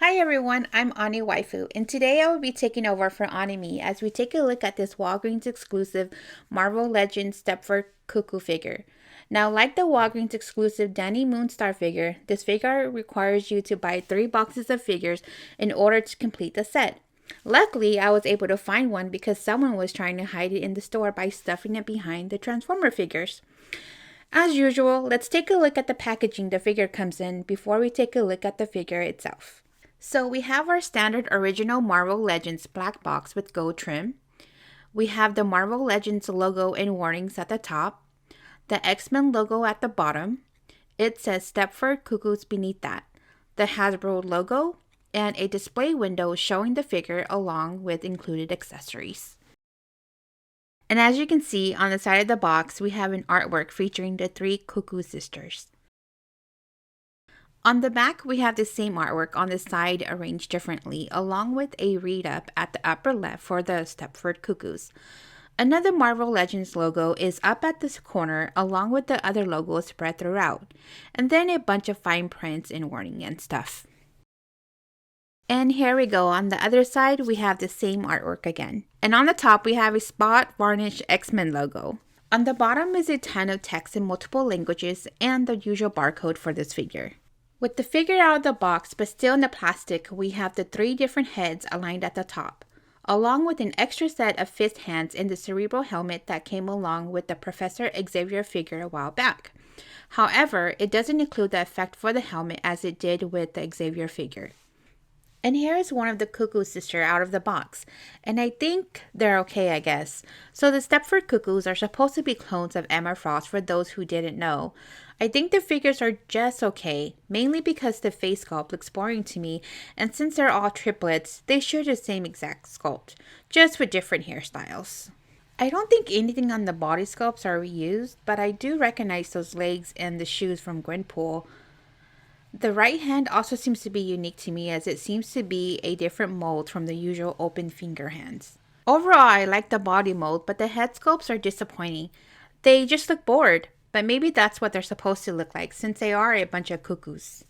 Hi everyone, I'm Ani Waifu, and today I will be taking over for Anime as we take a look at this Walgreens exclusive Marvel Legends Stepford Cuckoo figure. Now, like the Walgreens exclusive Danny Moonstar figure, this figure requires you to buy 3 boxes of figures in order to complete the set. Luckily, I was able to find one because someone was trying to hide it in the store by stuffing it behind the Transformer figures. As usual, let's take a look at the packaging the figure comes in before we take a look at the figure itself. So we have our standard original Marvel Legends black box with gold trim. We have the Marvel Legends logo and warnings at the top, the X-Men logo at the bottom. It says Stepford Cuckoos beneath that, the Hasbro logo, and a display window showing the figure along with included accessories. And as you can see on the side of the box, we have an artwork featuring the 3 Cuckoo sisters. On the back, we have the same artwork on the side arranged differently, along with a read-up at the upper left for the Stepford Cuckoos. Another Marvel Legends logo is up at this corner, along with the other logos spread throughout, and then a bunch of fine prints and warning and stuff. And here we go, on the other side, we have the same artwork again. And on the top, we have a spot varnish X-Men logo. On the bottom is a ton of text in multiple languages and the usual barcode for this figure. With the figure out of the box, but still in the plastic, we have the 3 different heads aligned at the top, along with an extra set of fist hands in the cerebral helmet that came along with the Professor Xavier figure a while back. However, it doesn't include the effect for the helmet as it did with the Xavier figure. And here is one of the Cuckoo sister out of the box, and I think they're okay, I guess. So the Stepford Cuckoos are supposed to be clones of Emma Frost for those who didn't know. I think the figures are just okay, mainly because the face sculpt looks boring to me, and since they're all triplets, they share the same exact sculpt, just with different hairstyles. I don't think anything on the body sculpts are reused, but I do recognize those legs and the shoes from Gwenpool. The right hand also seems to be unique to me as it seems to be a different mold from the usual open finger hands. Overall, I like the body mold, but the head sculpts are disappointing. They just look bored, but maybe that's what they're supposed to look like since they are a bunch of cuckoos.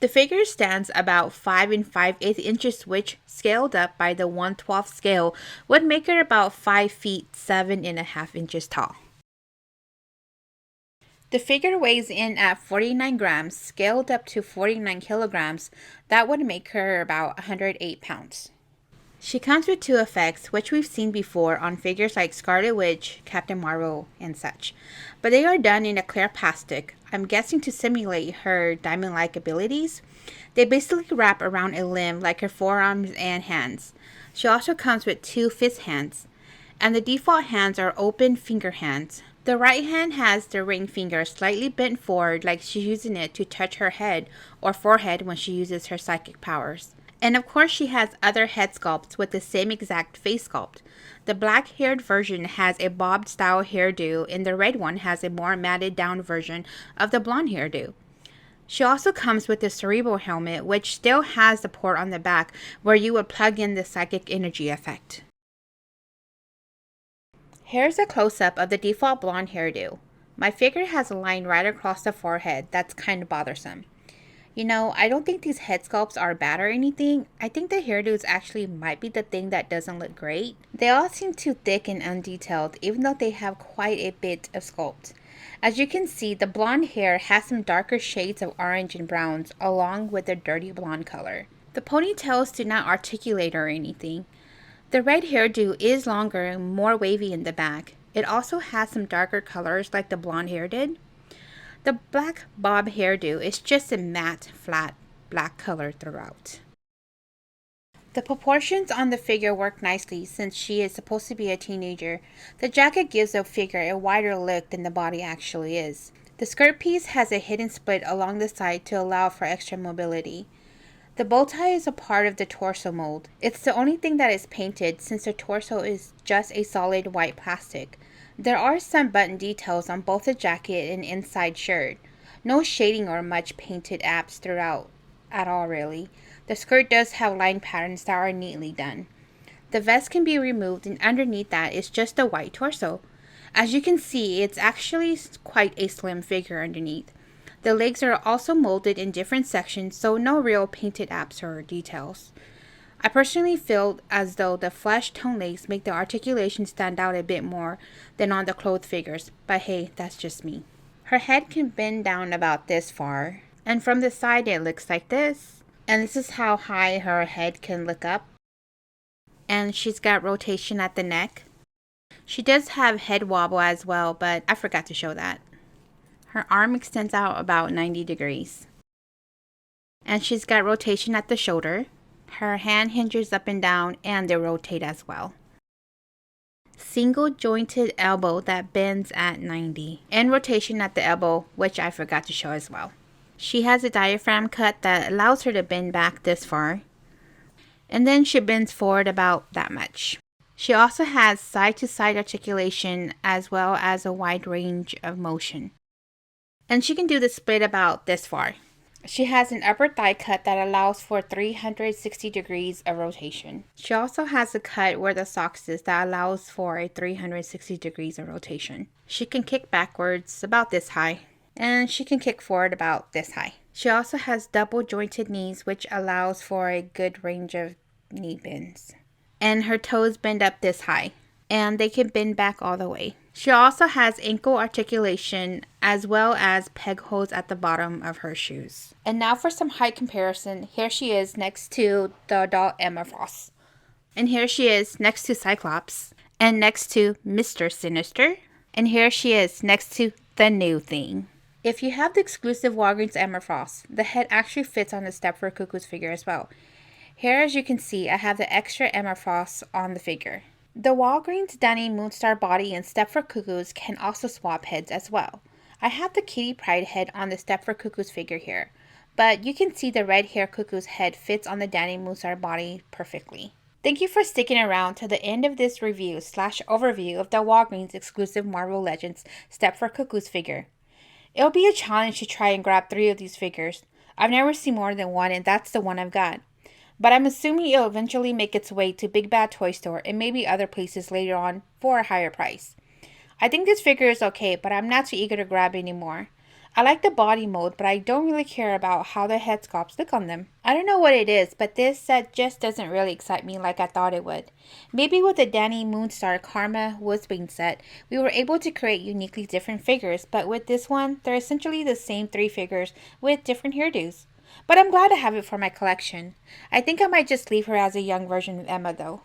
The figure stands about 5 and 5/8 inches, which scaled up by the 1/12 scale would make it about 5 feet 7.5 inches tall. The figure weighs in at 49 grams, scaled up to 49 kilograms. That would make her about 108 pounds. She comes with 2 effects, which we've seen before on figures like Scarlet Witch, Captain Marvel, and such. But they are done in a clear plastic, I'm guessing to simulate her diamond-like abilities. They basically wrap around a limb like her forearms and hands. She also comes with 2 fist hands, and the default hands are open finger hands. The right hand has the ring finger slightly bent forward like she's using it to touch her head or forehead when she uses her psychic powers. And of course she has other head sculpts with the same exact face sculpt. The black-haired version has a bob style hairdo and the red one has a more matted down version of the blonde hairdo. She also comes with the cerebral helmet, which still has the port on the back where you would plug in the psychic energy effect. Here's a close-up of the default blonde hairdo. My figure has a line right across the forehead that's kind of bothersome. You know, I don't think these head sculpts are bad or anything. I think the hairdos actually might be the thing that doesn't look great. They all seem too thick and undetailed, even though they have quite a bit of sculpt. As you can see, the blonde hair has some darker shades of orange and browns, along with the dirty blonde color. The ponytails do not articulate or anything. The red hairdo is longer and more wavy in the back. It also has some darker colors like the blonde hair did. The black bob hairdo is just a matte, flat black color throughout. The proportions on the figure work nicely since she is supposed to be a teenager. The jacket gives the figure a wider look than the body actually is. The skirt piece has a hidden split along the side to allow for extra mobility. The bow tie is a part of the torso mold. It's the only thing that is painted since the torso is just a solid white plastic. There are some button details on both the jacket and inside shirt. No shading or much painted apps throughout at all really. The skirt does have line patterns that are neatly done. The vest can be removed and underneath that is just a white torso. As you can see, it's actually quite a slim figure underneath. The legs are also molded in different sections, so no real painted apps or details. I personally feel as though the flesh tone legs make the articulation stand out a bit more than on the clothed figures, but hey, that's just me. Her head can bend down about this far, and from the side it looks like this. And this is how high her head can look up. And she's got rotation at the neck. She does have head wobble as well, but I forgot to show that. Her arm extends out about 90 degrees. And she's got rotation at the shoulder. Her hand hinges up and down, and they rotate as well. Single jointed elbow that bends at 90. And rotation at the elbow, which I forgot to show as well. She has a diaphragm cut that allows her to bend back this far. And then she bends forward about that much. She also has side-to-side articulation as well as a wide range of motion. And she can do the split about this far. She has an upper thigh cut that allows for 360 degrees of rotation. She also has a cut where the socks is that allows for a 360 degrees of rotation. She can kick backwards about this high, and she can kick forward about this high. She also has double jointed knees, which allows for a good range of knee bends. And her toes bend up this high, and they can bend back all the way. She also has ankle articulation as well as peg holes at the bottom of her shoes. And now for some height comparison. Here she is next to the adult Emma Frost. And here she is next to Cyclops. And next to Mr. Sinister. And here she is next to the new thing. If you have the exclusive Walgreens Emma Frost, the head actually fits on the Stepford Cuckoos figure as well. Here, as you can see, I have the extra Emma Frost on the figure. The Walgreens Danny Moonstar body and Stepford Cuckoos can also swap heads as well. I have the Kitty Pryde head on the Stepford Cuckoos figure here, but you can see the red hair cuckoo's head fits on the Danny Moonstar body perfectly. Thank you for sticking around to the end of this review / overview of the Walgreens exclusive Marvel Legends Stepford Cuckoos figure. It'll be a challenge to try and grab 3 of these figures. I've never seen more than one, and that's the one I've got. But I'm assuming it'll eventually make its way to Big Bad Toy Store and maybe other places later on for a higher price. I think this figure is okay, but I'm not too eager to grab anymore. I like the body mold, but I don't really care about how the head sculpts look on them. I don't know what it is, but this set just doesn't really excite me like I thought it would. Maybe with the Danny Moonstar Karma Woodsbane set, we were able to create uniquely different figures, but with this one, they're essentially the same 3 figures with different hairdos. But I'm glad to have it for my collection. I think I might just leave her as a young version of Emma though.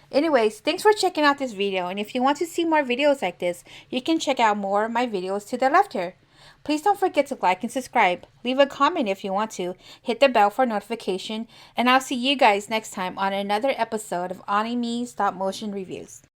Anyways, thanks for checking out this video, and if you want to see more videos like this, you can check out more of my videos to the left here. Please don't forget to like and subscribe. Leave a comment if you want to. Hit the bell for notification, and I'll see you guys next time on another episode of Anime Stop Motion Reviews.